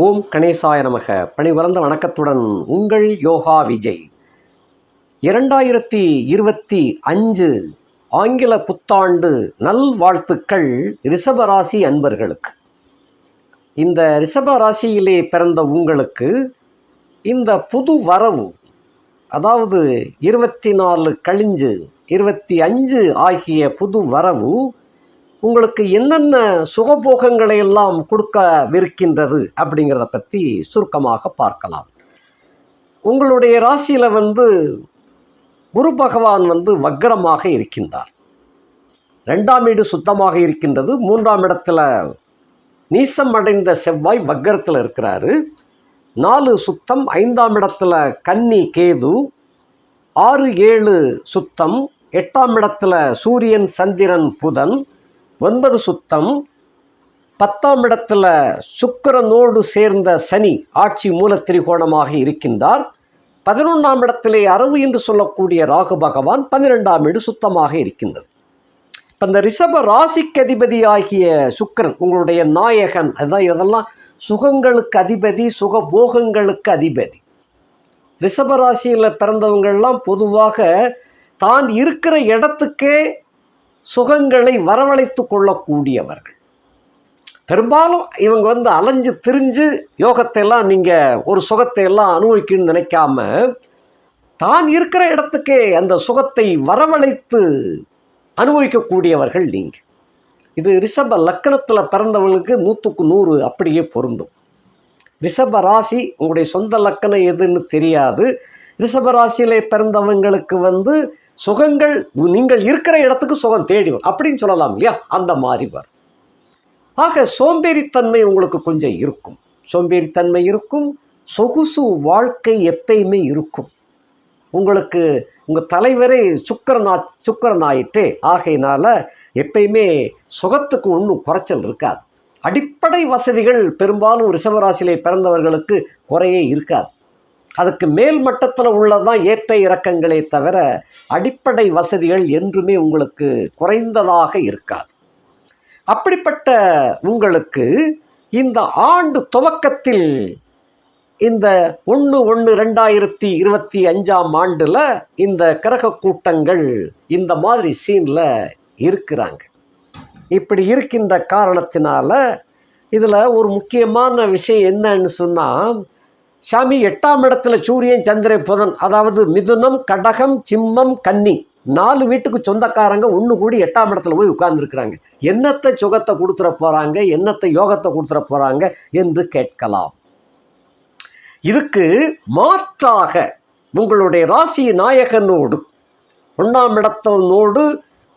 ஓம் கணேசாய நமக. பணிவளர்ந்த வணக்கத்துடன் உங்கள் யோகா விஜய். 2025 ஆங்கில புத்தாண்டு நல்வாழ்த்துக்கள் ரிஷபராசி அன்பர்களுக்கு. இந்த ரிஷபராசியிலே பிறந்த உங்களுக்கு இந்த புது வரவு, அதாவது 24 கழிஞ்சு 25 ஆகிய புது வரவு உங்களுக்கு என்னென்ன சுகபோகங்களை எல்லாம் கொடுக்கவிருக்கின்றது அப்படிங்கிறத பற்றி சுருக்கமாக பார்க்கலாம். உங்களுடைய ராசியில் குரு பகவான் வக்ரமாக இருக்கின்றார். 2ஆம் வீடு சுத்தமாக இருக்கின்றது. 3ஆம் இடத்துல நீசம் அடைந்த செவ்வாய் வக்ரத்தில் இருக்கிறாரு. 4 சுத்தம். 5ஆம் இடத்துல கன்னி கேது. 6, 7 சுத்தம். 8ஆம் இடத்துல சூரியன் சந்திரன் புதன். 9 சுத்தம். 10ஆம் இடத்துல சுக்கிரனோடு சேர்ந்த சனி ஆட்சி மூல திரிகோணமாக இருக்கின்றார். 11ஆம் இடத்திலே அரவு என்று சொல்லக்கூடிய ராகு பகவான் 12ஆம் வீடு சுத்தமாக இருக்கின்றது. இப்போ இந்த ரிஷப ராசிக்கு அதிபதி ஆகிய சுக்கிரன் உங்களுடைய நாயகன். அதான் இதெல்லாம் சுகங்களுக்கு அதிபதி, சுகபோகங்களுக்கு அதிபதி. ரிஷபராசியில் பிறந்தவங்கள்லாம் பொதுவாக தான் இருக்கிற இடத்துக்கே சுகங்களை வரவழைத்து கொள்ளக்கூடியவர்கள். பெரும்பாலும் இவங்க அலைஞ்சு திரிஞ்சு யோகத்தை எல்லாம் நீங்கள் ஒரு சுகத்தை எல்லாம் அனுபவிக்கணும்னு நினைக்காம தான் இருக்கிற இடத்துக்கே அந்த சுகத்தை வரவழைத்து அனுபவிக்கக்கூடியவர்கள் நீங்கள். இது ரிஷப லக்கணத்தில் பிறந்தவங்களுக்கு 100க்கு 100 அப்படியே பொருந்தும். ரிஷப ராசி உங்களுடைய சொந்த லக்கணம் எதுன்னு தெரியாது. ரிஷப ராசியிலே பிறந்தவங்களுக்கு சுகங்கள் நீங்கள் இருக்கிற இடத்துக்கு சுகம் தேடி வரும் அப்படின்னு சொல்லலாம் இல்லையா? அந்த மாதிரி வரும். ஆக சோம்பேறித்தன்மை உங்களுக்கு கொஞ்சம் இருக்கும். சோம்பேறித்தன்மை இருக்கும். சொகுசு வாழ்க்கை எப்பயுமே இருக்கும். உங்களுக்கு உங்கள் தலைவரே சுக்கிரன் ஆயிட்டே. ஆகையினால எப்பயுமே சுகத்துக்கு ஒன்றும் குறைச்சல் இருக்காது. அடிப்படை வசதிகள் பெரும்பாலும் ரிஷபராசியிலே பிறந்தவர்களுக்கு குறையே இருக்காது. அதுக்கு மேல் மட்டத்தில் உள்ளதான் ஏற்ற இறக்கங்களே தவிர அடிப்படை வசதிகள் என்றுமே உங்களுக்கு குறைந்ததாக இருக்காது. அப்படிப்பட்ட உங்களுக்கு இந்த ஆண்டு துவக்கத்தில் இந்த 1/1/2025 ஆண்டில் இந்த கிரக கூட்டங்கள் இந்த மாதிரி சீனில் இருக்கிறாங்க. இப்படி இருக்கின்ற காரணத்தினால இதில் ஒரு முக்கியமான விஷயம் என்னன்னு சொன்னால், சாமி 8ஆம் இடத்துல சூரியன் சந்திரன் புதன், அதாவது மிதுனம் கடகம் சிம்மம் கன்னி 4 வீட்டுக்கு சொந்தக்காரங்க ஒன்று கூடி 8ஆம் இடத்துல போய் உட்கார்ந்துருக்குறாங்க. என்னத்தை சுகத்தை கொடுத்துட போகிறாங்க, என்னத்தை யோகத்தை கொடுத்துட போகிறாங்க என்று கேட்கலாம். இதுக்கு மாற்றாக உங்களுடைய ராசி நாயகனோடு 1ஆம் இடத்தனோடு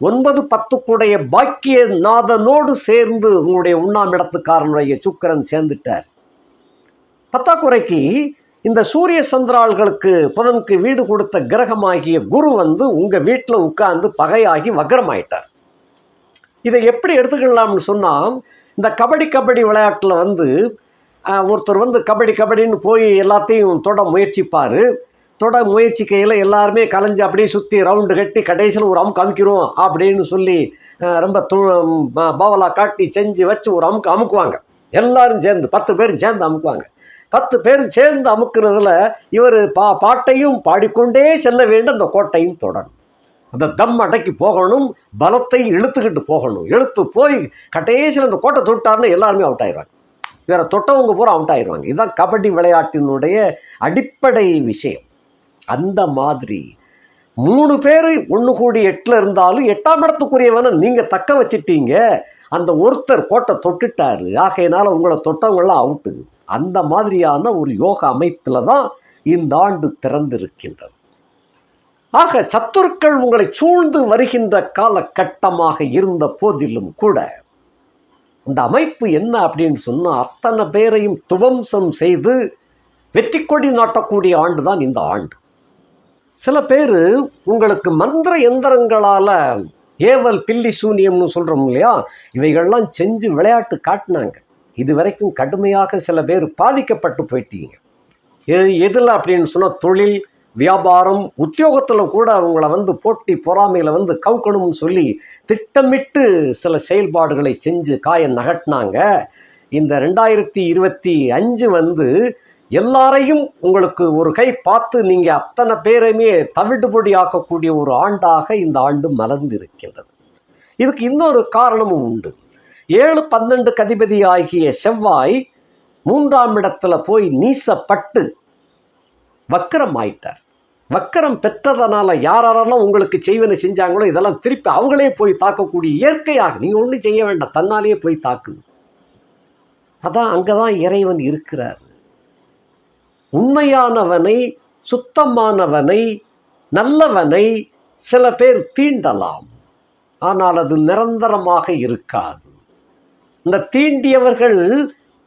9, 10 பாக்கிய நாதனோடு சேர்ந்து உங்களுடைய 1ஆம் இடத்துக்காரனுடைய சுக்கிரன் சேர்ந்துட்டார். பத்தாக்குறைக்கு இந்த சூரிய சந்திராள்களுக்கு புதனுக்கு வீடு கொடுத்த கிரகமாகிய குரு உங்கள் வீட்டில் உட்கார்ந்து பகையாகி வக்ரமாயிட்டார். இதை எப்படி எடுத்துக்கலாம்னு சொன்னால், இந்த கபடி விளையாட்டில் ஒருத்தர் கபடின்னு போய் எல்லாத்தையும் தொட முயற்சிப்பார். தொட முயற்சிக்கையில் எல்லாருமே கலைஞ்சு அப்படியே சுற்றி ரவுண்டு கட்டி கடைசியில் ஒரு அமுக்கு அமுக்கிறோம் அப்படின்னு சொல்லி ரொம்ப பாவலா காட்டி செஞ்சு வச்சு ஒரு அமுக்குவாங்க. எல்லாரும் சேர்ந்து 10 பேரும் சேர்ந்து அமுக்குவாங்க. 10 பேரும் சேர்ந்து அமுக்குறதுல இவர் பாட்டையும் பாடிக்கொண்டே செல்ல வேண்டும். அந்த கோட்டையும் தொடரும். அந்த தம் அடக்கி போகணும், பலத்தை இழுத்துக்கிட்டு போகணும். இழுத்து போய் கடைசியில் அந்த கோட்டை தொட்டாருன்னு எல்லாருமே அவுட் ஆயிடுவாங்க. வேற தொட்டவங்க பூரா அவுட் ஆயிடுவாங்க. இதுதான் கபடி விளையாட்டினுடைய அடிப்படை விஷயம். அந்த மாதிரி 3 பேர் ஒன்று கூடி 8ல் இருந்தாலும் 8ஆம் இடத்துக்குரியவனை நீங்கள் தக்க வச்சிட்டீங்க. அந்த ஒருத்தர் கோட்டை தொட்டுட்டாரு. ஆகையினால உங்களை தொட்டவங்களாம் அவுட்டு. அந்த மாதிரியான ஒரு யோக அமைப்பில் தான் இந்த ஆண்டு திறந்திருக்கின்றது. ஆக சத்துருக்கள் உங்களை சூழ்ந்து வருகின்ற காலகட்டமாக இருந்த போதிலும் கூட இந்த அமைப்பு என்ன அப்படின்னு சொன்னால், அத்தனை பேரையும் துவம்சம் செய்து வெற்றி கொடி நாட்டக்கூடிய ஆண்டு தான் இந்த ஆண்டு. சில பேர் உங்களுக்கு மந்திர எந்திரங்களால் ஏவல் பில்லி சூனியம்னு சொல்கிறோம் இல்லையா, இவைகள்லாம் செஞ்சு விளையாட்டு காட்டினாங்க. இது வரைக்கும் கடுமையாக சில பேர் பாதிக்கப்பட்டு போயிட்டீங்க. எதில் அப்படின்னு சொன்னால், தொழில் வியாபாரம் உத்தியோகத்தில் கூட அவங்கள போட்டி பொறாமையில் கவுக்கணும்னு சொல்லி திட்டமிட்டு சில செயல்பாடுகளை செஞ்சு காய நகட்டினாங்க. இந்த 2025 வந்து எல்லாரையும் உங்களுக்கு ஒரு கை பார்த்து நீங்க அத்தனை பேரையுமே தவிடுபொடி ஆக்கக்கூடிய ஒரு ஆண்டாக இந்த ஆண்டு மலர்ந்திருக்கின்றது. இதுக்கு இன்னொரு காரணமும் உண்டு. 7-12 அதிபதி ஆகிய செவ்வாய் 3ஆம் இடத்துல போய் நீசப்பட்டு வக்கரம் ஆயிட்டார். வக்கரம் பெற்றதனால யாரெல்லாம் உங்களுக்கு செய்வனை செஞ்சாங்களோ இதெல்லாம் திருப்பி அவங்களே போய் தாக்கக்கூடிய இயற்கையாக, நீங்க ஒன்றும் செய்ய வேண்டாம், தன்னாலேயே போய் தாக்குது. அதான் அங்கதான் இறைவன் இருக்கிறார். உண்மையானவனை, சுத்தமானவனை, நல்லவனை சில பேர் தீண்டலாம், ஆனால் அது நிரந்தரமாக இருக்காது. இந்த தீண்டியவர்கள்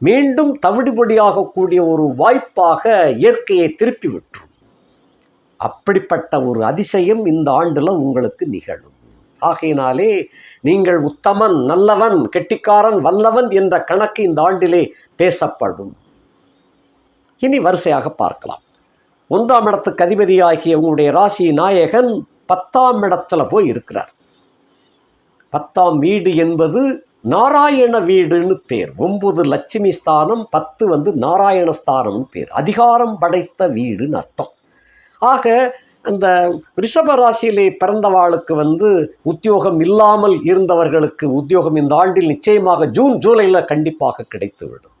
மீண்டும் தவிடுபடியாகக்கூடிய ஒரு வாய்ப்பாக இயற்கையை திருப்பி விட்டுரும். அப்படிப்பட்ட ஒரு அதிசயம் இந்த ஆண்டுல உங்களுக்கு நிகழும். ஆகையினாலே நீங்கள் உத்தமன், நல்லவன், கெட்டிக்காரன், வல்லவன் என்ற கணக்கு இந்த ஆண்டிலே பேசப்படும். இனி வரிசையாக பார்க்கலாம். 1ஆம் இடத்துக்கு அதிபதியாகிய உங்களுடைய ராசி நாயகன் 10ஆம் இடத்துல போய் இருக்கிறார். 10ஆம் வீடு என்பது நாராயண வீடுன்னு பேர். 9 லட்சுமி ஸ்தானம், 10 வந்து நாராயண ஸ்தானம்னு பேர். அதிகாரம் படைத்த வீடுன்னு அர்த்தம். ஆக அந்த ரிஷப ராசியிலே பிறந்தவாளுக்கு வந்து உத்தியோகம் இல்லாமல் இருந்தவர்களுக்கு உத்தியோகம் இந்த ஆண்டில் நிச்சயமாக ஜூன் ஜூலையில் கண்டிப்பாக கிடைத்துவிடும்.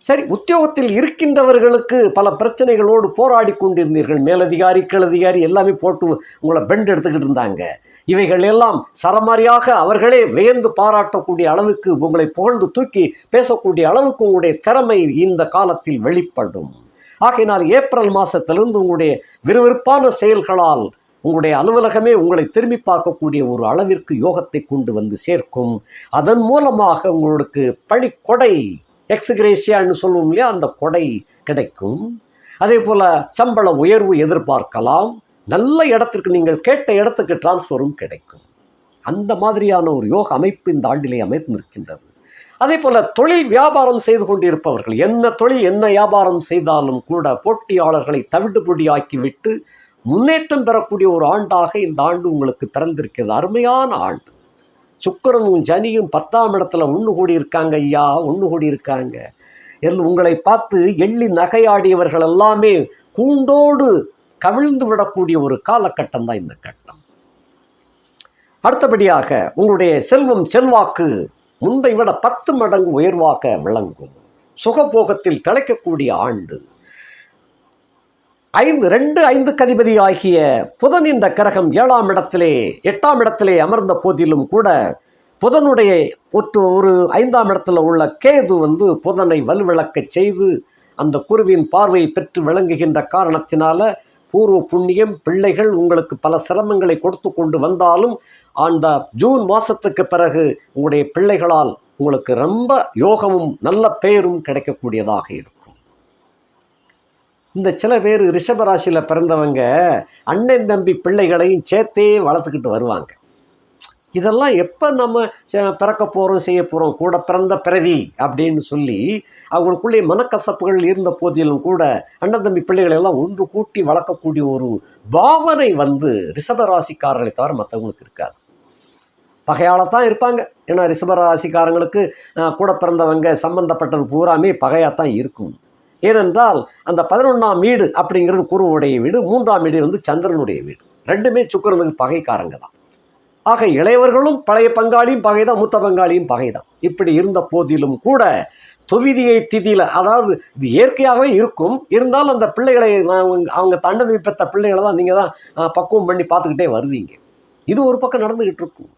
சரி, உத்தியோகத்தில் இருக்கின்றவர்களுக்கு பல பிரச்சனைகளோடு போராடி கொண்டிருந்தீர்கள். மேலதிகாரி கீழதிகாரி எல்லாமே போட்டு உங்களை பெண்ட் எடுத்துக்கிட்டு இருந்தாங்க. இவைகள் எல்லாம் சரமாரியாக அவர்களே வியந்து பாராட்டக்கூடிய அளவுக்கு, உங்களை புகழ்ந்து தூக்கி பேசக்கூடிய அளவுக்கு உங்களுடைய திறமை இந்த காலத்தில் வெளிப்படும். ஆகையினால் ஏப்ரல் மாதத்திலிருந்து உங்களுடைய விறுவிறுப்பான செயல்களால் உங்களுடைய அலுவலகமே உங்களை திரும்பி பார்க்கக்கூடிய ஒரு அளவிற்கு யோகத்தை கொண்டு வந்து சேர்க்கும். அதன் மூலமாக உங்களுக்கு பணி கொடை, எக்ஸ்கிரேஷியான்னு சொல்லுவோம் இல்லையா, அந்த கொடை கிடைக்கும். அதே போல சம்பள உயர்வு எதிர்பார்க்கலாம். நல்ல இடத்திற்கு, நீங்கள் கேட்ட இடத்துக்கு டிரான்ஸ்ஃபரும் கிடைக்கும். அந்த மாதிரியான ஒரு யோக அமைப்பு இந்த ஆண்டிலே அமைந்திருக்கின்றது. அதே போல தொழில் வியாபாரம் செய்து கொண்டிருப்பவர்கள், என்ன தொழில் என்ன வியாபாரம் செய்தாலும் கூட போட்டியாளர்களை தவிடுபொடியாக்கிவிட்டு முன்னேற்றம் பெறக்கூடிய ஒரு ஆண்டாக இந்த ஆண்டு உங்களுக்கு பிறந்திருக்கிறது. அருமையான ஆண்டு. சுக்கிரனும் சனியும் 10ஆம் இடத்துல ஒன்று கூடி இருக்காங்க ஐயா, ஒன்று கூடி இருக்காங்க. உங்களை பார்த்து எள்ளி நகையாடியவர்கள் எல்லாமே கூண்டோடு கவிழ்ந்து விடக்கூடிய ஒரு காலகட்டம் தான் இந்த கட்டம். அடுத்தபடியாக உங்களுடைய செல்வம் செல்வாக்கு முன்பை விட 10 மடங்கு உயர்வாக விளங்கும். சுகபோகத்தில் திளைக்கக்கூடிய ஆண்டு. 5 அதிபதி ஆகிய புதன் என்ற கிரகம் 7ஆம் இடத்திலே 8ஆம் இடத்திலே அமர்ந்த போதிலும் கூட புதனுடைய ஒரு 5ஆம் இடத்துல உள்ள கேது வந்து புதனை வலுவிழக்க செய்து அந்த குருவின் பார்வையை பெற்று விளங்குகின்ற காரணத்தினால பூர்வ புண்ணியம், பிள்ளைகள் உங்களுக்கு பல சிரமங்களை கொடுத்து கொண்டு வந்தாலும் அந்த ஜூன் மாதத்துக்கு பிறகு உங்களுடைய பிள்ளைகளால் உங்களுக்கு ரொம்ப யோகமும் நல்ல பெயரும் கிடைக்கக்கூடியதாக இருக்கும். இந்த சில பேர் ரிஷபராசியில் பிறந்தவங்க அண்ணன் தம்பி பிள்ளைகளையும் சேர்த்தே வளர்த்துக்கிட்டு வருவாங்க. இதெல்லாம் எப்போ நம்ம பிறக்க போகிறோம், செய்ய போகிறோம், கூட பிறந்த பிறவி அப்படின்னு சொல்லி அவங்களுக்குள்ளே மனக்கசப்புகள் இருந்த போதிலும் கூட அண்ணன் தம்பி பிள்ளைகளை எல்லாம் ஒன்று கூட்டி வளர்க்கக்கூடிய ஒரு பாவனை வந்து ரிஷபராசிக்காரர்களை தவிர மற்றவங்களுக்கு இருக்காது. பகையாளத்தான் இருப்பாங்க. ஏன்னா ரிஷபராசிக்காரங்களுக்கு கூட பிறந்தவங்க சம்பந்தப்பட்டது பூராமே பகையாத்தான் இருக்கும். ஏனென்றால் அந்த 11ஆம் வீடு அப்படிங்கிறது குருவுடைய வீடு, 3ஆம் வீடு வந்து சந்திரனுடைய வீடு. ரெண்டுமே சுக்கிரனுக்கு பகைக்காரங்க தான். ஆக இளையவர்களும் பழைய பங்காளியும் பகைதான், மூத்த பங்காளியும் பகைதான். இப்படி இருந்த போதிலும் கூட தொவிதியை திதியில், அதாவது இது இயற்கையாகவே இருக்கும், இருந்தாலும் அந்த பிள்ளைகளை அவங்க தண்டனை பெற்ற பிள்ளைகளை தான் நீங்கள் தான் பக்குவம் பண்ணி பார்த்துக்கிட்டே வருவீங்க. இது ஒரு பக்கம் நடந்துக்கிட்டு இருக்கும்.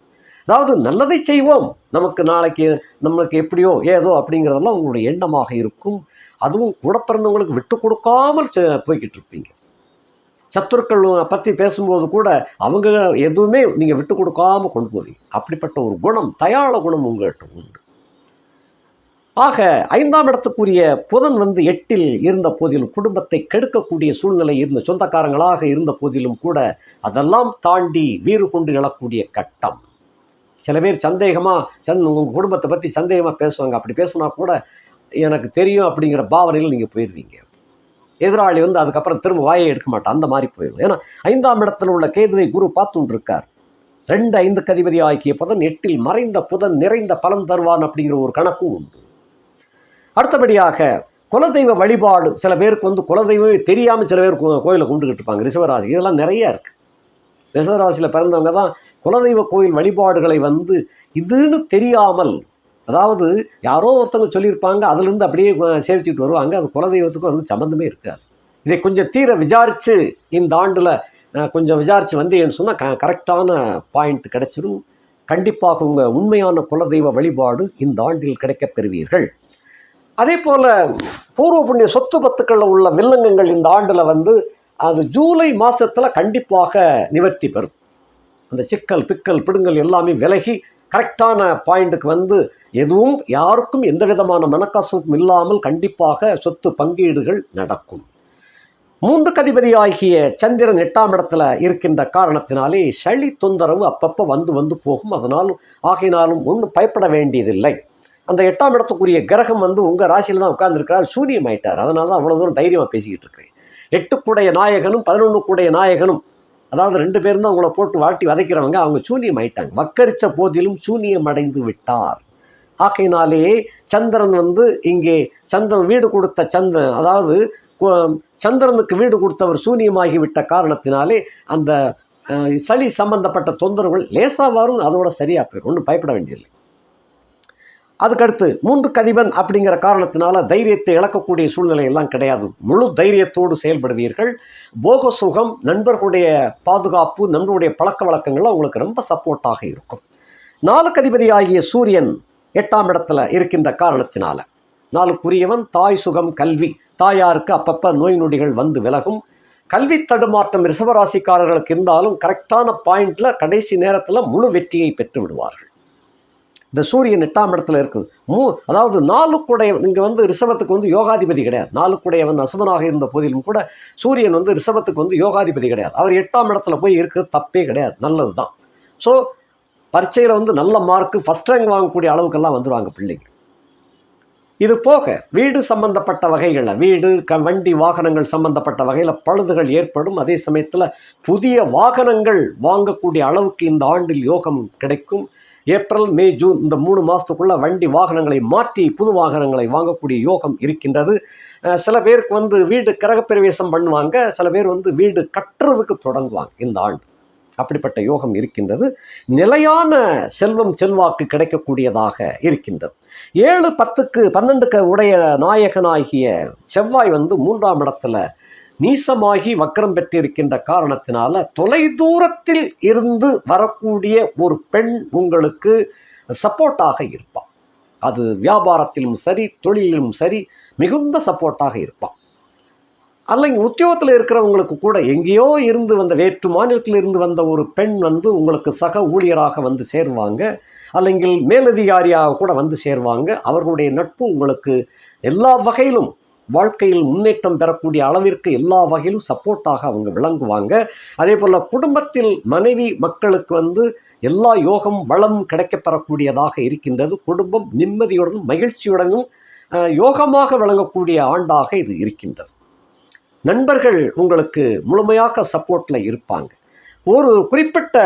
அதாவது நல்லதை செய்வோம், நமக்கு நாளைக்கு நம்மளுக்கு எப்படியோ ஏதோ அப்படிங்கிறதெல்லாம் உங்களுடைய எண்ணமாக இருக்கும். அதுவும் கூட பிறந்தவங்களுக்கு விட்டு கொடுக்காமல் போய்கிட்டு இருப்பீங்க. சத்துருக்கள் பற்றி பேசும்போது கூட அவங்க எதுவுமே நீங்கள் விட்டு கொடுக்காம கொண்டு போவீங்க. அப்படிப்பட்ட ஒரு குணம், தயாள குணம் உங்கள்கிட்ட உண்டு. ஆக 5ஆம் இடத்துக்குரிய புதன் வந்து 8இல் இருந்த போதிலும் குடும்பத்தை கெடுக்கக்கூடிய சூழ்நிலை இருந்த சொந்தக்காரங்களாக இருந்த போதிலும் கூட அதெல்லாம் தாண்டி வீறு கொண்டு எழக்கூடிய கட்டம். சில பேர் சந்தேகமாக உங்கள் குடும்பத்தை பற்றி சந்தேகமாக பேசுவாங்க. அப்படி பேசுனா கூட எனக்கு தெரியும் அப்படிங்கிற பாவனையில் நீங்கள் போயிடுவீங்க. எதிராளி வந்து அதுக்கப்புறம் திரும்ப வாயை எடுக்க மாட்டான், அந்த மாதிரி போயிடும். ஏன்னா 5ஆம் இடத்துல உள்ள கேதுவை குரு பார்த்துட்டு இருக்கார். 2 5க்கு அதிபதி ஆகிய புதன் 8ல் மறைந்த புதன் நிறைந்த பலன் தருவான் அப்படிங்கிற ஒரு கணக்கும் உண்டு. அடுத்தபடியாக குலதெய்வ வழிபாடு, சில பேருக்கு வந்து குலதெய்வமே தெரியாமல் சில பேர் கோயிலை கும்பிட்டுக்கிட்டு இருப்பாங்க. ரிஷபராசி இதெல்லாம் நிறைய இருக்கு. ரிஷபராசியில் பிறந்தவங்க தான் குலதெய்வ கோயில் வழிபாடுகளை வந்து இதுன்னு தெரியாமல், அதாவது யாரோ ஒருத்தவங்க சொல்லியிருப்பாங்க, அதுலேருந்து அப்படியே சேவிச்சுட்டு வருவாங்க. அது குலதெய்வத்துக்கும் அதுக்கு சம்மந்தமே இருக்காது. இதை கொஞ்சம் தீர விசாரித்து இந்த ஆண்டில் கொஞ்சம் விசாரித்து வந்தேன்னு சொன்னால் கரெக்டான பாயிண்ட் கிடைச்சிடும். கண்டிப்பாக உங்கள் உண்மையான குலதெய்வ வழிபாடு இந்த ஆண்டில் கிடைக்கப் பெறுவீர்கள். அதே போல் பூர்வ புண்ணிய சொத்து பத்துக்களில் உள்ள வில்லங்கங்கள் இந்த ஆண்டில் வந்து அது ஜூலை மாதத்தில் கண்டிப்பாக நிவர்த்தி பெறும். அந்த சிக்கல் பிக்கல் பிடுங்கல் எல்லாமே விலகி கரெக்டான பாயிண்ட்டுக்கு வந்து எதுவும் யாருக்கும் எந்த விதமான மனக்கசப்பும் இல்லாமல் கண்டிப்பாக சொத்து பங்கீடுகள் நடக்கும். 3க்கு அதிபதி ஆகிய சந்திரன் 8ஆம் இடத்துல இருக்கின்ற காரணத்தினாலே சளி தொந்தரவு அப்பப்போ வந்து போகும். ஆகையினாலும் ஒன்றும் பயப்பட வேண்டியதில்லை. அந்த 8ஆம் இடத்துக்குரிய கிரகம் வந்து உங்கள் ராசியில் தான் உட்கார்ந்துருக்கிறார், சூனியம் ஆயிட்டார். அதனால தான் அவ்வளோ தூரம் தைரியமாக பேசிக்கிட்டு இருக்கிறேன். 8க்குடைய நாயகனும் 11க்குடைய நாயகனும், அதாவது 2 பேரும் தான் உங்களை போட்டு வாட்டி வதைக்கிறவங்க, அவங்க சூனியம் ஆயிட்டாங்க. வக்கரிச்ச போதிலும் சூனியம் அடைந்து விட்டார். ஆகையினாலே சந்திரன் வந்து இங்கே சந்திரன் வீடு கொடுத்த அதாவது சந்திரனுக்கு வீடு கொடுத்தவர் சூனியமாகிவிட்ட காரணத்தினாலே அந்த சளி சம்பந்தப்பட்ட தொந்தரவுகள் லேசாக வரும், அதோட சரியா போயிடும். ஒன்றும் பயப்பட வேண்டியதில்லை. அதுக்கடுத்து 3க்கு அதிபன் அப்படிங்கிற காரணத்தினால தைரியத்தை இழக்கக்கூடிய சூழ்நிலை எல்லாம் கிடையாது. முழு தைரியத்தோடு செயல்படுவீர்கள். போக சுகம், நண்பர்களுடைய பாதுகாப்பு, நண்பர்களுடைய பழக்க வழக்கங்கள்லாம் உங்களுக்கு ரொம்ப சப்போர்ட்டாக இருக்கும். 4க்கு அதிபதி ஆகிய சூரியன் 8ஆம் இடத்துல இருக்கின்ற காரணத்தினால 4க்குரியவன் தாய் சுகம், கல்வி, தாயாருக்கு அப்பப்போ நோய் நொடிகள் வந்து விலகும். கல்வி தடுமாற்றம் ரிஷபராசிக்காரர்களுக்கு இருந்தாலும் கரெக்டான பாயிண்ட்ல கடைசி நேரத்தில் முழு வெற்றியை பெற்று விடுவார்கள். இந்த சூரியன் 8ஆம் இடத்துல இருக்குது. அதாவது 4க்குடையவன், இங்கே வந்து ரிஷபத்துக்கு வந்து யோகாதிபதி கிடையாது. 4க்குடையவன் அசுபனாக இருந்த போதிலும் கூட சூரியன் வந்து ரிஷபத்துக்கு வந்து யோகாதிபதி கிடையாது. அவர் 8ஆம் இடத்துல போய் இருக்கிறது தப்பே கிடையாது, நல்லது தான். ஸோ பரீட்சையில் வந்து நல்ல மார்க்கு, ஃபஸ்ட் ரேங்க் வாங்கக்கூடிய அளவுக்கெல்லாம் வந்துடுவாங்க பிள்ளைங்க. இது போக வீடு சம்பந்தப்பட்ட வகைகளில், வீடு வண்டி வாகனங்கள் சம்பந்தப்பட்ட வகையில் பழுதுகள் ஏற்படும். அதே சமயத்தில் புதிய வாகனங்கள் வாங்கக்கூடிய அளவுக்கு இந்த ஆண்டில் யோகம் கிடைக்கும். ஏப்ரல் மே ஜூன் இந்த 3 மாதத்துக்குள்ள வண்டி வாகனங்களை மாற்றி புது வாகனங்களை வாங்கக்கூடிய யோகம் இருக்கின்றது. சில பேருக்கு வந்து வீடு கிரகப்பிரவேசம் பண்ணுவாங்க, சில பேர் வந்து வீடு கட்டுறதுக்கு தொடங்குவாங்க இந்த ஆண்டு. அப்படிப்பட்ட யோகம் இருக்கின்றது. நிலையான செல்வம் செல்வாக்கு கிடைக்கக்கூடியதாக இருக்கின்றது. 7 10க்கு 12க்கு உடைய நாயகனாகிய செவ்வாய் வந்து 3ஆம் இடத்துல நீசமாகி வக்கரம் பெற்றிருக்கின்ற காரணத்தினால தொலை தூரத்தில் இருந்து வரக்கூடிய ஒரு பெண் உங்களுக்கு சப்போர்ட்டாக இருப்பாள். அது வியாபாரத்திலும் சரி, தொழிலும் சரி, மிகுந்த சப்போர்ட்டாக இருப்பாள். அல்லங்க உத்தியோகத்தில் இருக்கிறவங்களுக்கு கூட எங்கேயோ இருந்து வந்த, வேற்று மாநிலத்தில் இருந்து வந்த ஒரு பெண் வந்து உங்களுக்கு சக ஊழியராக வந்து சேருவாங்க, அல்லங்கில் மேலதிகாரியாக கூட வந்து சேருவாங்க. அவர்களுடைய நட்பு உங்களுக்கு எல்லா வகையிலும் வாழ்க்கையில் முன்னேற்றம் பெறக்கூடிய அளவிற்கு எல்லா வகையிலும் சப்போர்ட்டாக அவங்க விளங்குவாங்க. அதே போல் குடும்பத்தில் மனைவி மக்களுக்கு வந்து எல்லா யோகம் வளம் கிடைக்கப்பெறக்கூடியதாக இருக்கின்றது. குடும்பம் நிம்மதியுடனும் மகிழ்ச்சியுடனும் யோகமாக விளங்கக்கூடிய ஆண்டாக இது இருக்கின்றது. நண்பர்கள் உங்களுக்கு முழுமையாக சப்போர்ட்டில் இருப்பாங்க. ஒரு குறிப்பிட்ட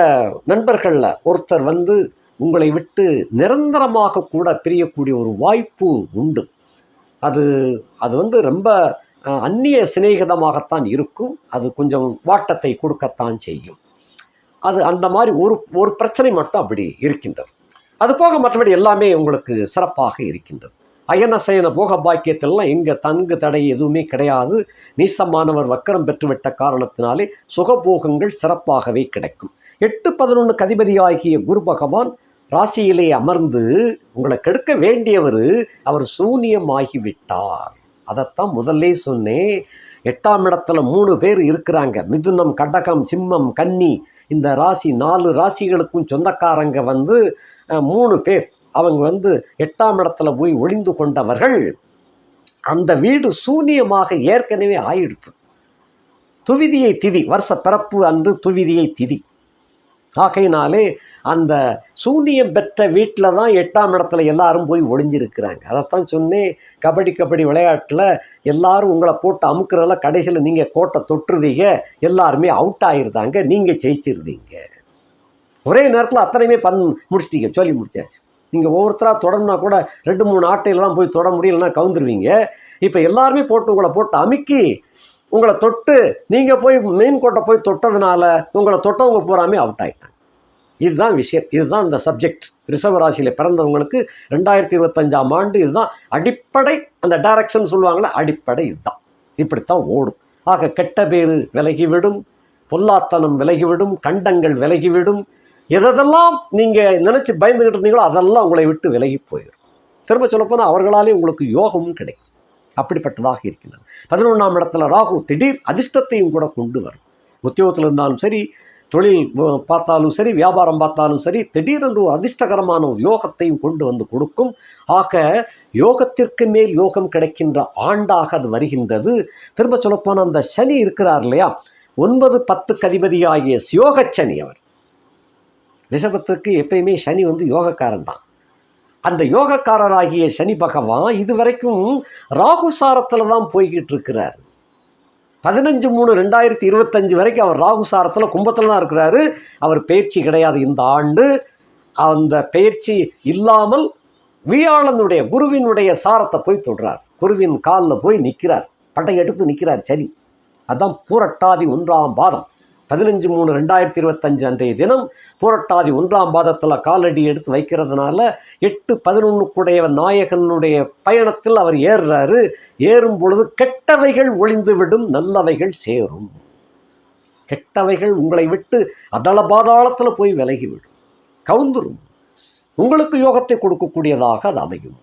நண்பர்களில் ஒருத்தர் வந்து உங்களை விட்டு நிரந்தரமாக கூட பிரியக்கூடிய ஒரு வாய்ப்பு உண்டு. அது வந்து ரொம்ப அந்நிய சிநேகிதமாகத்தான் இருக்கும். அது கொஞ்சம் வாட்டத்தை கொடுக்கத்தான் செய்யும். அது அந்த மாதிரி ஒரு பிரச்சனை மட்டும் அப்படி இருக்கின்றது. அது போக மற்றபடி எல்லாமே உங்களுக்கு சிறப்பாக இருக்கின்றது. அயன சயன போக பாக்கியத்திலாம் எங்கே தங்கு தடை எதுவுமே கிடையாது. நீசமானவர் வக்கரம் பெற்றுவிட்ட காரணத்தினாலே சுகபோகங்கள் சிறப்பாகவே கிடைக்கும். 8 11க்கு அதிபதியாகிய குரு பகவான் ராசியிலே அமர்ந்து உங்களை கெடுக்க வேண்டியவர் அவர் சூனியமாகிவிட்டார். அதைத்தான் முதல்ல சொன்னேன். 8ஆம் இடத்துல 3 பேர் இருக்கிறாங்க. மிதுனம், கடகம், சிம்மம், கன்னி. இந்த ராசி 4 ராசிகளுக்கும் சொந்தக்காரங்க வந்து 3 பேர். அவங்க வந்து 8ஆம் இடத்துல போய் ஒளிந்து கொண்டவர்கள். அந்த வீடு சூனியமாக ஏற்கனவே ஆயிடுத்து. துவிதியை திதி, வருஷ பிறப்பு அன்று துவிதியை திதி. ஆகையினாலே அந்த சூனியம் பெற்ற வீட்டில் தான் 8ஆம் இடத்துல எல்லாரும் போய் ஒளிஞ்சிருக்கிறாங்க. அதைத்தான் சொன்னேன். கபடி விளையாட்டில் எல்லாரும் உங்களை போட்டு அமுக்கிறதுல கடைசியில் நீங்கள் கோட்டை தொட்டுருதீங்க, எல்லாருமே அவுட் ஆகிருந்தாங்க, நீங்கள் ஜெயிச்சிருந்தீங்க. ஒரே நேரத்தில் அத்தனையுமே முடிச்சிட்டீங்க, சொல்லி முடிச்சாச்சு. நீங்கள் ஒவ்வொருத்தராக தொடரணும்னா கூட 2-3 ஆட்டையில் தான் போய் தொட முடியலன்னா கவுந்துருவீங்க. இப்போ எல்லாருமே போட்டு உங்களை போட்டு அமுக்கி உங்களை தொட்டு நீங்கள் போய் மெயின் கோட்டை போய் தொட்டதுனால உங்களை தொட்டவங்க பூராமே அவுட் ஆகிட்டாங்க. இதுதான் விஷயம், இதுதான் இந்த சப்ஜெக்ட். ரிஷப ராசியில் பிறந்தவங்களுக்கு 2025ஆம் ஆண்டு இதுதான் அடிப்படை. அந்த டைரக்ஷன் சொல்லுவாங்களே, அடிப்படை இதுதான். இப்படித்தான் ஓடும். ஆக கெட்ட பேரு விலகிவிடும், பொல்லாத்தனம் விலகிவிடும், கண்டங்கள் விலகிவிடும். எதெல்லாம் நீங்கள் நினச்சி பயந்துக்கிட்டு இருந்தீங்களோ அதெல்லாம் உங்களை விட்டு விலகி போயிடும். திரும்ப சொல்லப்போனால் அவர்களாலே உங்களுக்கு யோகமும் கிடைக்கும். அப்படிப்பட்டதாக இருக்கின்றது. 11ஆம் இடத்துல ராகு திடீர் அதிர்ஷ்டத்தையும் கூட கொண்டு வரும். உத்தியோகத்தில் இருந்தாலும் சரி, தொழில் பார்த்தாலும் சரி, வியாபாரம் பார்த்தாலும் சரி, திடீரென்று ஒரு அதிர்ஷ்டகரமான ஒரு யோகத்தையும் கொண்டு வந்து கொடுக்கும். ஆக யோகத்திற்கு மேல் யோகம் கிடைக்கின்ற ஆண்டாக அது வருகின்றது. திரும்ப சொல்லப்போனால் அந்த சனி இருக்கிறார் இல்லையா, 9-10 அதிபதியாகிய யோக சனி. அவர் ரிஷபத்திற்கு எப்பயுமே சனி யோகக்காரன் தான். அந்த யோகக்காரராகிய சனி பகவான் இதுவரைக்கும் ராகு சாரத்தில் தான் போய்கிட்டு இருக்கிறார். 15/3/2025 வரைக்கும் அவர் ராகு சாரத்தில் கும்பத்தில் தான் இருக்கிறாரு. அவர் பயிற்சி கிடையாது இந்த ஆண்டு. அந்த பயிற்சி இல்லாமல் வியாழனுடைய குருவினுடைய சாரத்தை போய் தொடுறார். குருவின் காலில் போய் நிற்கிறார், பட்டை எடுத்து நிற்கிறார் சனி. அதுதான் பூரட்டாதி 1ஆம் பாதம். 15/3/2025 அன்றைய தினம் பூரட்டாதி 1ஆம் பாதத்தில் காலடி எடுத்து வைக்கிறதுனால 8-11 நாயகனுடைய பயணத்தில் அவர் ஏறுறாரு. ஏறும் பொழுது கெட்டவைகள் ஒளிந்துவிடும், நல்லவைகள் சேரும். கெட்டவைகள் உங்களை விட்டு அதள பாதாளத்தில் போய் விலகிவிடும், கவுந்துரும். உங்களுக்கு யோகத்தை கொடுக்கக்கூடியதாக அது அமையும்.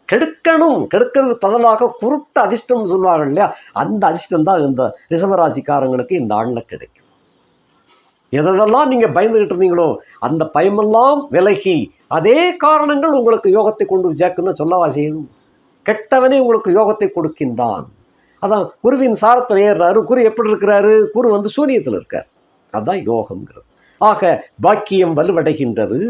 கெடுக்கணும், கெடுக்கிறது பதிலாக குருட்டு அதிர்ஷ்டம் சொல்லுவார்கள் இல்லையா, அந்த அதிர்ஷ்டம் தான் இந்த ரிஷபராசிக்காரங்களுக்கு இந்த ஆண்டில் கிடைக்கும். எதெல்லாம் நீங்கள் பயந்துகிட்டு இருந்தீங்களோ அந்த பயமெல்லாம் விலகி அதே காரணங்கள் உங்களுக்கு யோகத்தை கொண்டு சேர்க்குன்னு சொல்லவா செய்யணும். கெட்டவனே உங்களுக்கு யோகத்தை கொடுக்கின்றான். அதான் குருவின் சாரத்தில் ஏறுறாரு. குரு எப்படி இருக்கிறாரு, குரு சூனியத்தில் இருக்கார். அதுதான் யோகம்ங்கிறது. ஆக பாக்கியம் வலுவடைகின்றது.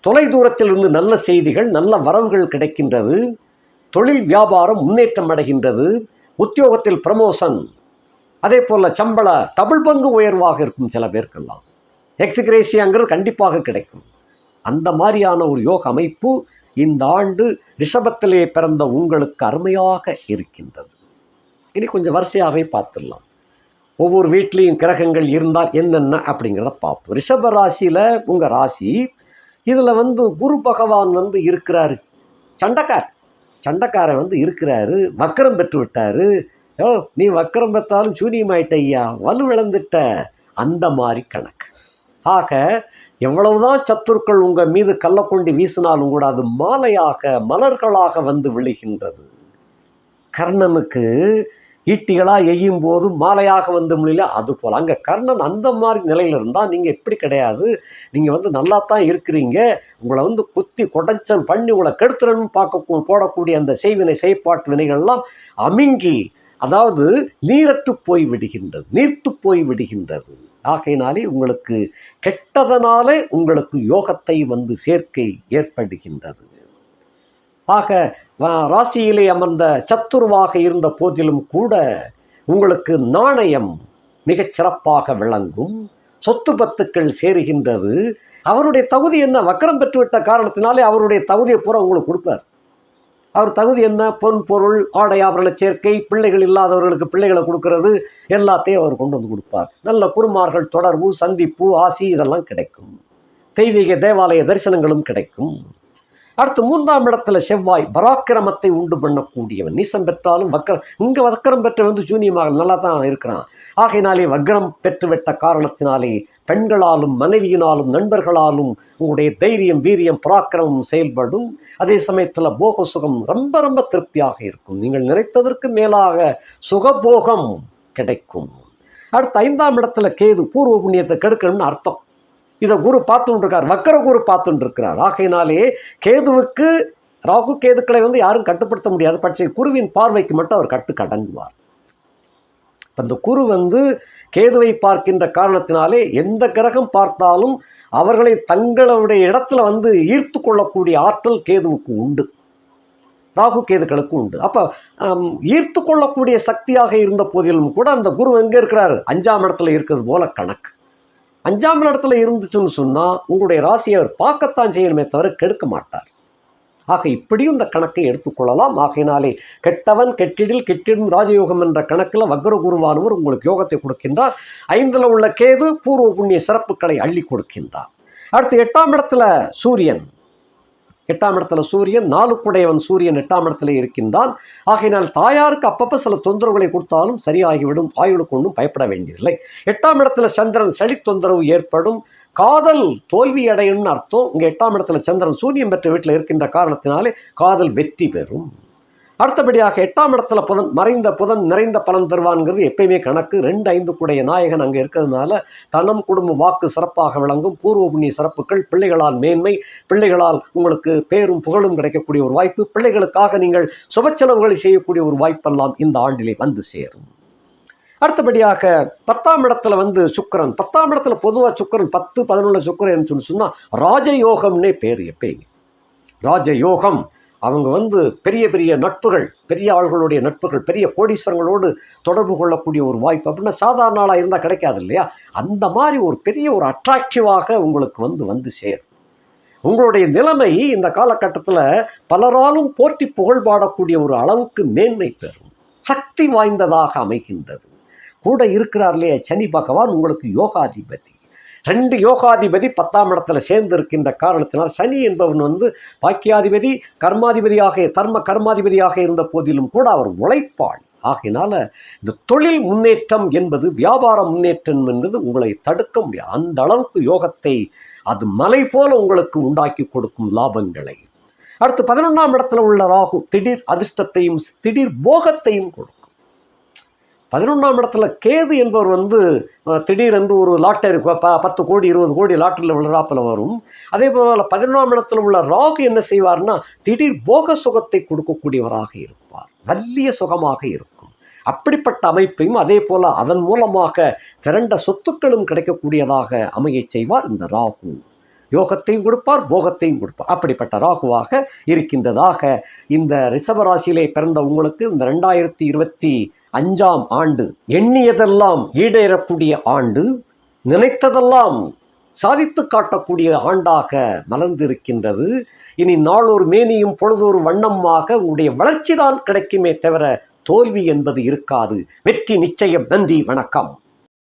தொலை தூரத்தில் இருந்து நல்ல செய்திகள், நல்ல வரவுகள் கிடைக்கின்றது. தொழில் வியாபாரம் முன்னேற்றம் அடைகின்றது. உத்தியோகத்தில் ப்ரமோஷன், அதே போல் சம்பள டபுள் பங்கு உயர்வாக இருக்கும். சில பேருக்கெல்லாம் எக்ஸிகிரேஷியாங்கிறது கண்டிப்பாக கிடைக்கும். அந்த மாதிரியான ஒரு யோக அமைப்பு இந்த ஆண்டு ரிஷபத்திலே பிறந்த உங்களுக்கு அருமையாக இருக்கின்றது. இனி கொஞ்சம் வரிசையாகவே பார்த்துடலாம். ஒவ்வொரு வீட்லேயும் கிரகங்கள் இருந்தால் என்னென்ன அப்படிங்கிறத பார்ப்போம். ரிஷப ராசியில் உங்கள் ராசி, இதில் குரு பகவான் இருக்கிறாரு. சண்டைக்காரன் இருக்கிறாரு. வக்கரம் பெற்று விட்டாரு. நீ வக்கரம் பெற்றாலும் சூனியமாயிட்ட ஐயா, வலுவிழந்துட்ட, அந்த மாதிரி கணக்கு. ஆக எவ்வளவுதான் சத்துருக்கள் உங்கள் மீது கள்ளக்கொண்டு வீசினாலும் கூட அது மாலையாக மலர்களாக விழுகின்றது. கர்ணனுக்கு ஈட்டிகளாக எய்யும் போது மாலையாக முடியல, அது போல் அங்கே கர்ணன் அந்த மாதிரி நிலையில் இருந்தால் நீங்கள் எப்படி கிடையாது. நீங்கள் நல்லா தான் இருக்கிறீங்க. உங்களை குத்தி கொடைச்சல் பண்ணி உங்களை கெடுத்துறன்னு போடக்கூடிய அந்த செய்வினை செய்பாட்டு வினைகள்லாம் அமிங்கி, அதாவது நீரற்று போய் விடுகின்றது, நீர்த்து போய் விடுகின்றது. ஆகையினாலே உங்களுக்கு கெட்டதனாலே உங்களுக்கு யோகத்தை சேர்க்கை ஏற்படுகின்றது. ஆக ராசியிலே அமர்ந்த சத்துருவாக இருந்த போதிலும் கூட உங்களுக்கு நாணயம் மிகச் சிறப்பாக விளங்கும். சொத்து பத்துக்கள் சேருகின்றது. அவருடைய தகுதி என்ன, வக்கரம் பெற்றுவிட்ட காரணத்தினாலே அவருடைய தகுதியை பூரா உங்களுக்கு கொடுப்பார். அவர் தகுதி என்ன, பொன் பொருள் ஆடை ஆபரண சேர்க்கை, பிள்ளைகள் இல்லாதவர்களுக்கு பிள்ளைகளை கொடுக்கறது, எல்லாத்தையும் அவர் கொண்டு கொடுப்பார். நல்ல குருமார்கள் தொடர்பு, சந்திப்பு, ஆசி இதெல்லாம் கிடைக்கும். தெய்வீக தேவாலய தரிசனங்களும் கிடைக்கும். அடுத்து 3ஆம் இடத்துல செவ்வாய் பராக்கிரமத்தை உண்டு பண்ணக்கூடியவன். நீசம் பெற்றாலும் வக்கரம், இங்கே வக்கரம் பெற்ற சூனியமாக நல்லா தான் இருக்கிறான். ஆகையினாலே வக்ரம் பெற்றுவிட்ட காரணத்தினாலே பெண்களாலும் மனைவியினாலும் நண்பர்களாலும் உங்களுடைய தைரியம், வீரியம், பராக்கிரமம் செயல்படும். அதே சமயத்தில் போக சுகம் ரொம்ப ரொம்ப திருப்தியாக இருக்கும். நீங்கள் நினைத்ததற்கு மேலாக சுகபோகம் கிடைக்கும். அடுத்து 5ஆம் இடத்துல கேது பூர்வ புண்ணியத்தை கெடுக்கணும்னு அர்த்தம். இதை குரு பார்த்துட்டு இருக்கார், வக்கர குரு பார்த்துட்டு இருக்கிறார். ஆகையினாலே கேதுவுக்கு, ராகு கேதுக்களை யாரும் கட்டுப்படுத்த முடியாது. பட்ச குருவின் பார்வைக்கு மட்டும் அவர் கடங்குவார். அந்த குரு கேதுவை பார்க்கின்ற காரணத்தினாலே எந்த கிரகம் பார்த்தாலும் அவர்களை தங்களுடைய இடத்துல ஈர்த்து கொள்ளக்கூடிய ஆற்றல் கேதுவுக்கு உண்டு, ராகு கேதுக்களுக்கு உண்டு. அப்போ ஈர்த்து கொள்ளக்கூடிய சக்தியாக இருந்த போதிலும் கூட அந்த குரு எங்கே இருக்கிறார், 5ஆம் இடத்துல இருக்கிறது போல கணக்கு. 5ஆம் இடத்துல இருந்துச்சுன்னு சொன்னால் உங்களுடைய ராசியை அவர் பார்க்கத்தான் செய்யணுமே தவிர கெடுக்க மாட்டார். ஆக இப்படியும் இந்த கணக்கை எடுத்துக்கொள்ளலாம். ஆகையினாலே கெட்டவன் கெட்டிடில் கெட்டிடும் ராஜயோகம் என்ற கணக்கில் வக்ர குருவானவர் உங்களுக்கு யோகத்தை கொடுக்கின்றார். 5ல் உள்ள கேது பூர்வ புண்ணிய சிறப்புகளை அள்ளி கொடுக்கின்றார். அடுத்து 8ஆம் இடத்துல சூரியன். 8ஆம் இடத்துல சூரியன், 4 சூரியன் 8ஆம் இடத்துல இருக்கின்றான். ஆகையினால் தாயாருக்கு அப்பப்போ சில தொந்தரவுகளை கொடுத்தாலும் சரியாகிவிடும். ஆயுளுக்கு ஒன்றும் பயப்பட வேண்டியதில்லை. 8ஆம் இடத்துல சந்திரன் சளி தொந்தரவு ஏற்படும். காதல் தோல்வி அடையும்னு அர்த்தம். இங்கே 8ஆம் இடத்துல சந்திரன் சூரியன் பெற்ற வீட்டில் இருக்கின்ற காரணத்தினாலே காதல் வெற்றி பெறும். அடுத்தபடியாக 8ஆம் இடத்துல புதன், மறைந்த புதன் நிறைந்த பலன் தருவான்ங்கிறது எப்பயுமே கணக்கு. 2, 5 நாயகன் அங்கே இருக்கிறதுனால தனம் குடும்ப வாக்கு சிறப்பாக விளங்கும். பூர்வ புண்ணிய சிறப்புகள், பிள்ளைகளால் மேன்மை, பிள்ளைகளால் உங்களுக்கு பேரும் புகழும் கிடைக்கக்கூடிய ஒரு வாய்ப்பு, பிள்ளைகளுக்காக நீங்கள் சுப செலவுகளை செய்யக்கூடிய ஒரு வாய்ப்பெல்லாம் இந்த ஆண்டிலே வந்து சேரும். அடுத்தபடியாக 10ஆம் இடத்துல சுக்கிரன். 10ஆம் இடத்துல பொதுவாக சுக்கிரன் 10, 11 சுக்கிரன் சொன்னால் ராஜயோகம்னே பேர். எப்பயுமே ராஜயோகம். அவங்க பெரிய பெரிய நட்புகள், பெரிய ஆள்களுடைய நட்புகள், பெரிய கோடீஸ்வரங்களோடு தொடர்பு கொள்ளக்கூடிய ஒரு வாய்ப்பு. அப்படின்னா சாதாரண ஆளாக இருந்தால் கிடைக்காது இல்லையா? அந்த மாதிரி ஒரு பெரிய ஒரு அட்ராக்டிவாக உங்களுக்கு வந்து சேரும். உங்களுடைய நிலைமை இந்த காலகட்டத்தில் பலராலும் போற்றி புகழ்பாடக்கூடிய ஒரு அளவுக்கு மேன்மை பெறும். சக்தி வாய்ந்ததாக அமைகின்றது. கூட இருக்கிறார் இல்லையா சனி பகவான், உங்களுக்கு யோகாதிபதி. 2 யோகாதிபதி 10ஆம் இடத்துல சேர்ந்து இருக்கின்ற காரணத்தினால் சனி என்பவன் பாக்கியாதிபதி, கர்மாதிபதியாக கர்மாதிபதியாக இருந்த போதிலும் கூட அவர் உழைப்பாள். ஆகையினால இந்த தொழில் முன்னேற்றம் என்பது, வியாபார முன்னேற்றம் என்பது உங்களை தடுக்க முடியாது. அந்த அளவுக்கு யோகத்தை அது மலை போல உங்களுக்கு உண்டாக்கி கொடுக்கும் லாபங்களை. அடுத்து 11ஆம் இடத்துல உள்ள ராகு திடீர் அதிர்ஷ்டத்தையும் திடீர் போகத்தையும் கொடுக்கும். 11ஆம் இடத்துல கேது என்பவர் திடீரென்று ஒரு லாட்டரி 10 கோடி 20 கோடி லாட்டரியில் விழுறாப்பில் வரும். அதே போல் 11ஆம் இடத்துல உள்ள ராகு என்ன செய்வார்னா திடீர் போக சுகத்தை கொடுக்கக்கூடியவராக இருப்பார். வலிய சுகமாக இருக்கும். அப்படிப்பட்ட அமைப்பையும் அதே போல் அதன் மூலமாக திரண்ட சொத்துக்களும் கிடைக்கக்கூடியதாக அமைய செய்வார் இந்த ராகு. யோகத்தையும் கொடுப்பார், போகத்தையும் கொடுப்பார். அப்படிப்பட்ட ராகுவாக இருக்கின்றதாக இந்த ரிஷபராசியிலே பிறந்த உங்களுக்கு இந்த 2025ஆம் ஆண்டு எண்ணியதெல்லாம் ஈடேறக்கூடிய ஆண்டு, நினைத்ததெல்லாம் சாதித்து காட்டக்கூடிய ஆண்டாக மலர்ந்திருக்கின்றது. இனி நாளொரு மேனியும் பொழுதொரு வண்ணமாக உங்களுடைய வளர்ச்சி தான் கிடைக்குமே தவிர தோல்வி என்பது இருக்காது. வெற்றி நிச்சயம். நன்றி, வணக்கம்.